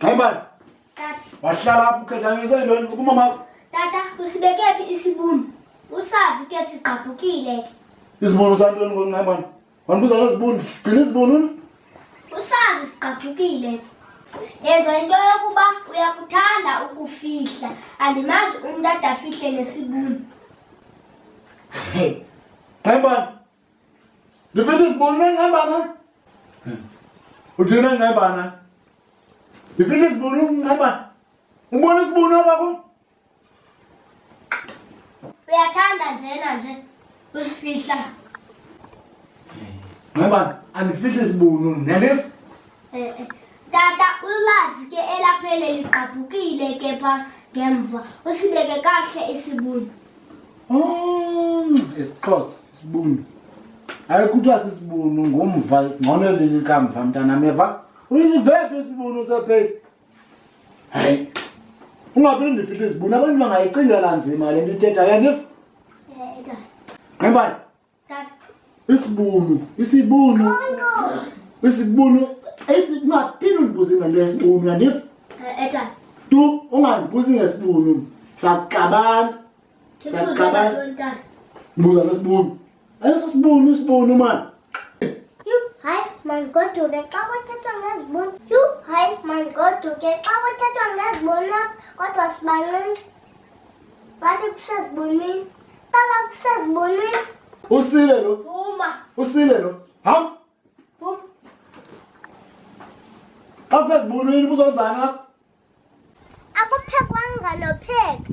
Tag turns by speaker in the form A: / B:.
A: Ngayibani?
B: Tata.
A: Wahlala apho ukhethanisa intoni kumama.
B: Tata, usibeke phi isibunu? Usazi ke sigqabhukile.
A: Isibunu santoni ngongayibani? Wandibuza ngesibunu. Gcina isibunu.
B: Usazi sigqabhukile. Yenza into yokuba uyakuthanda ukufihla. Andimazi umuntu adafihle nesibunu.
A: Ngayibani? Ndifihla isibunu ngayibani? Uthina ngayibani? Ndifihla isibunu ngayibani? Ubona isibunu apha kum?
B: Uyathanda njena nje usifihla.
A: Ngayibani? Andifihla isibunu niyaniva?
B: Tata, ulazi ke elaphele ligqabhukile ke pha ngemva. Usibeke kakuhle isibunu.
A: IsiXhosa isibunu. Hayi kuthiwa sisibunu ngomva ngcono leli kamva mntanam eva. Uyisivephi isibunu sephe? Hayi. Ungaphinde ndifihla isibunu abantu bangayicingela nzima le nto ithetha yaniva? Ngayibani?
B: Tata.
A: Isibunu. Isibunu. Ungaphinde undibuze ngento yesibunu yaniva?
B: Tata.
A: Tu ungandibuzi ngesibunu. Sakuxabana.
B: Tata.
A: Mbuza ngesibunu. Ayisosibunu isibunu man.
B: Hayi mandigoduke xa kuthethwa ngezibunu. Hayi mandigoduke xa kuthethwa ngezibunu kodwa sibanini. Bathi kusezibunini. Tata kusezibunini.
A: Usile lo.
B: Phuma.
A: Usile lo. Ham.
B: Phuma.
A: Xa kusezibunini uzonzani apha?
B: Akuphekwanga nopheka.